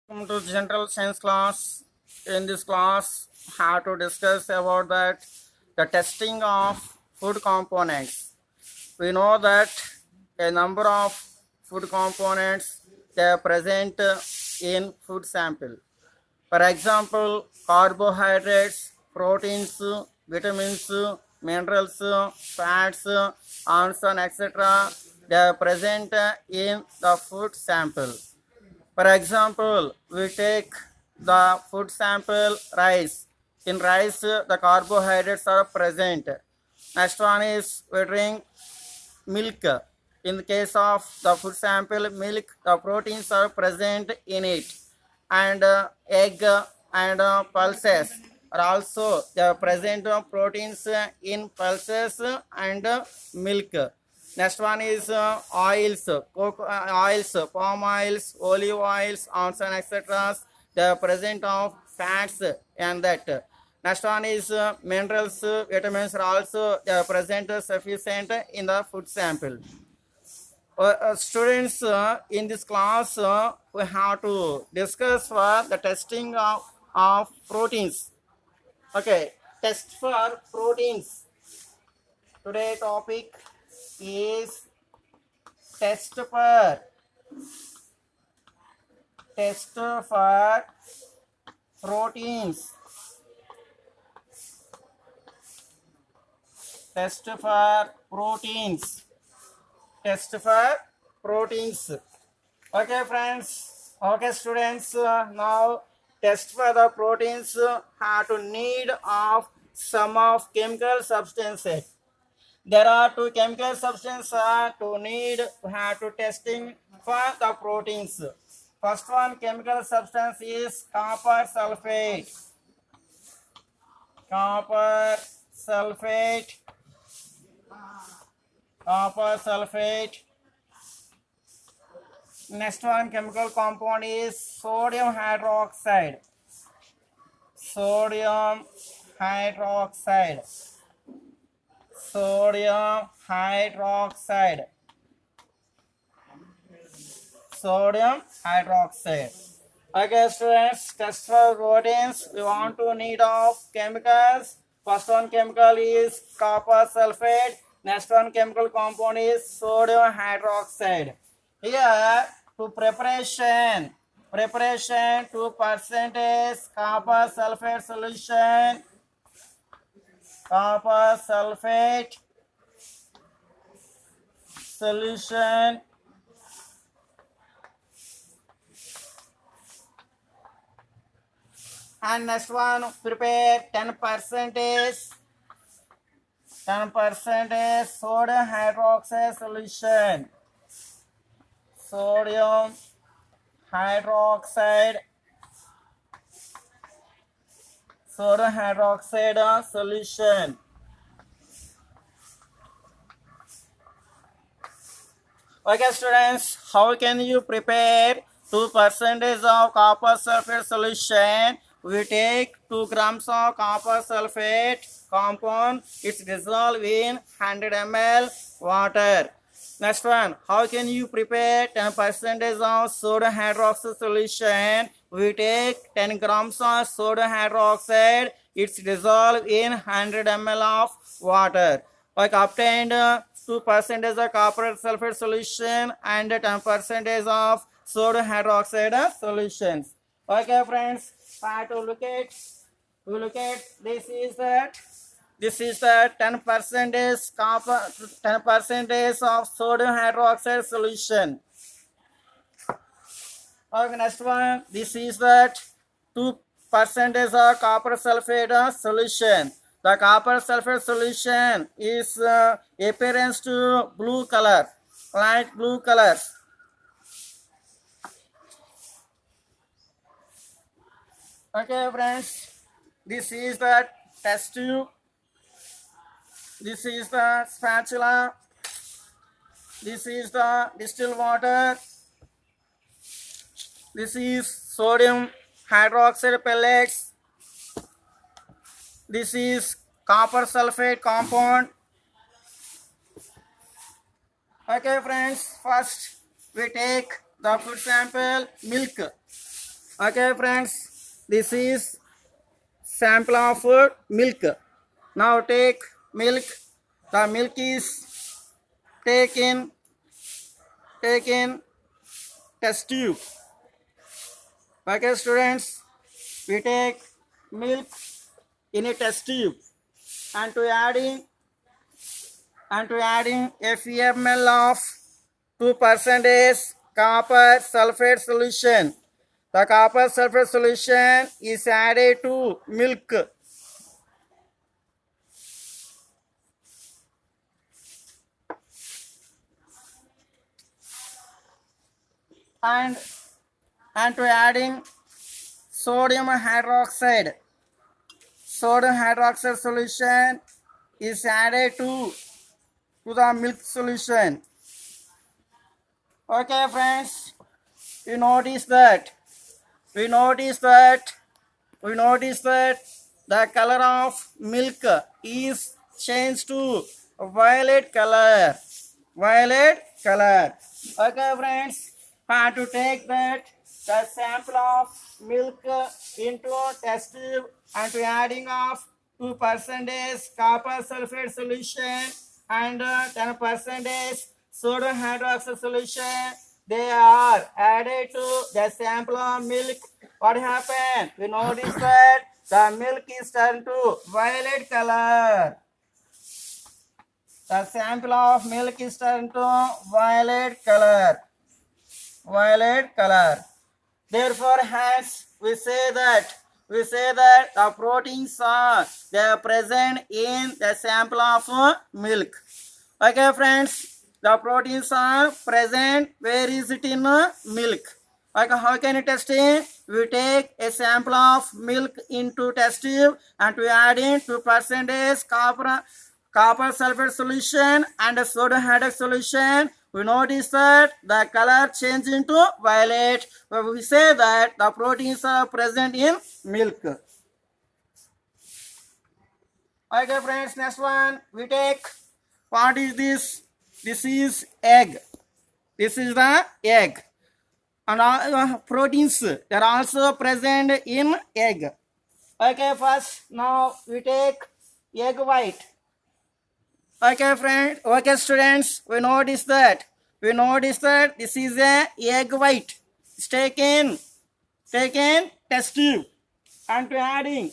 Welcome to general science class. In this class, how to discuss about that the testing of food components. We know that a number of food components they are present in food sample. For example, carbohydrates, proteins, vitamins, minerals, fats, ions, and etc. They are present in the food sample. For example, we take the food sample rice. In rice, the carbohydrates are present. Next one is we drink milk. In the case of the food sample milk, the proteins are present in it. And egg and pulses are also the present proteins in pulses and milk. Next one is oils, oils, palm oils, olive oils, and etc. The present of fats and that. Next one is minerals, vitamins are also present sufficient in the food sample. Students, in this class, we have to discuss for the testing of proteins. Okay, test for proteins. Today topic is test for test for proteins. Test for proteins. Test for proteins. Okay, friends. Okay, students. Now, test for the proteins have to need of some of chemical substances. There are two chemical substances to need have to testing for the proteins. First one chemical substance is copper sulfate. Copper sulfate. Copper sulfate. Next one chemical compound is sodium hydroxide. Sodium hydroxide. Sodium hydroxide. Sodium hydroxide. Okay, students, test for proteins. We want to need of chemicals. First one chemical is copper sulfate. Next one chemical compound is sodium hydroxide. Here, to preparation 2% copper sulfate solution. Copper sulfate solution. And next one, prepare 10% sodium hydroxide solution. Sodium hydroxide solution. Okay, students, how can you prepare 2% of copper sulfate solution? We take 2 grams of copper sulfate compound. It's dissolved in 100 ml water. Next one, how can you prepare 10% of sodium hydroxide solution? We take 10 grams of sodium hydroxide. It's dissolved in 100 ml of water. Like obtained 2% of copper sulfate solution and 10% of sodium hydroxide solutions. Okay, friends, try to look at. We look at this is that. This is the 10% copper, 10% of sodium hydroxide solution. Okay, next one. This is that 2% of copper sulfate solution. The copper sulfate solution is appearance to blue color, light blue color. Okay, friends. This is the test tube. This is the spatula. This is the distilled water. This is sodium hydroxide pellets. This is copper sulfate compound. Okay, friends, first we take the food sample milk. Okay, friends, this is sample of milk. Now take milk. The milk is taken test tube. Okay, students, we take milk in a test tube and to adding a few ml of 2% copper sulfate solution. The copper sulfate solution is added to milk. And to adding sodium hydroxide. Sodium hydroxide solution is added to the milk solution. Okay, friends, we notice that the color of milk is changed to violet color. Okay, friends, have to take that the sample of milk into a test tube and to adding of 2% copper sulfate solution and 10% sodium hydroxide solution. They are added to the sample of milk. What happened? We notice that the milk is turned to violet color. The sample of milk is turned to violet color. Therefore, hence we say that the proteins are they are present in the sample of milk. Okay, friends, the proteins are present. Where is it in milk? Okay, how can you test it? We take a sample of milk into test tube and we add in 2% copper sulfate solution and a sodium hydroxide solution. We notice that the color change into violet. We say that the proteins are present in milk. Okay, friends, next one we take. What is this? This is egg. This is the egg. And all proteins they are also present in egg. Okay, first now we take egg white. Okay, friends. Okay, students. We notice that this is a egg white. It's taken test tube and to adding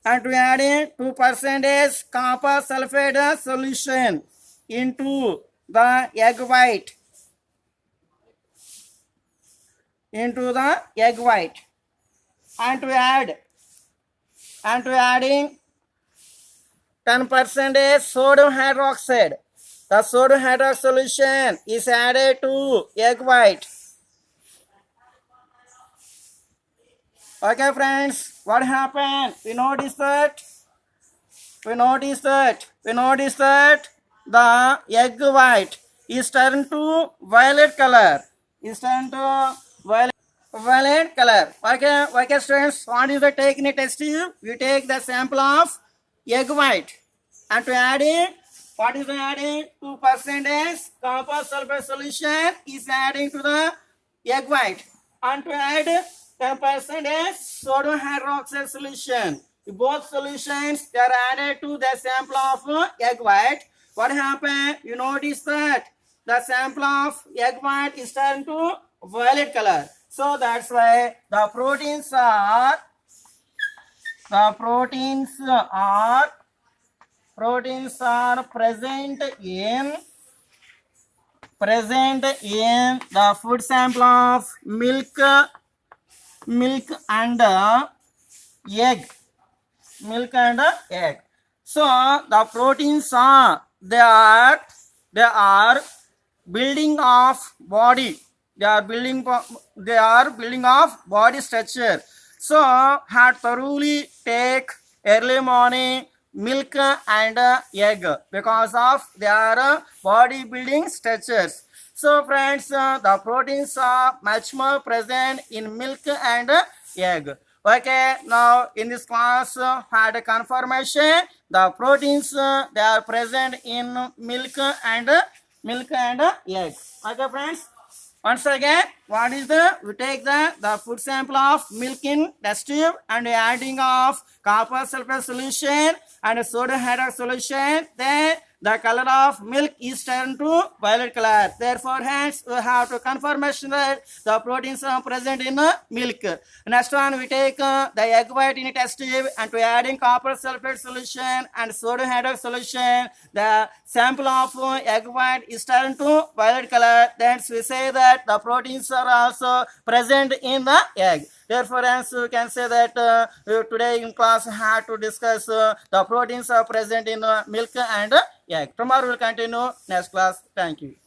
2% copper sulfate solution into the egg white. And to adding 10% sodium hydroxide. The sodium hydroxide solution is added to egg white. Okay, friends, what happened? We notice that the egg white is turned to violet color. Okay, students, what is the technique test tube? We take the sample of egg white and to add it, what is the adding? 2% copper sulfate solution is adding to the egg white and to add 10% sodium hydroxide solution. Both solutions they are added to the sample of egg white. What happened? You notice that the sample of egg white is turned to violet color. So that's why the proteins are present in the food sample of milk and egg. So the proteins are they are building of body. They are building of body structure. So had thoroughly take early morning milk and egg because of their body building structures. So friends, the proteins are much more present in milk and egg. Okay, now in this class had a confirmation. The proteins they are present in milk and egg. Okay, friends. Once again, what is we take the food sample of milk in test tube and adding of copper sulfate solution and sodium hydroxide solution, then the color of milk is turned to violet color. Therefore, hence we have to confirmation that the proteins are present in milk. Next one, we take the egg white in a test tube and to adding copper sulfate solution and sodium hydroxide solution, the sample of egg white is turned to violet color. Then we say that the proteins are also present in the egg. Therefore, hence we can say that today in class have to discuss the proteins are present in milk and egg. Tomorrow we will continue next class. Thank you.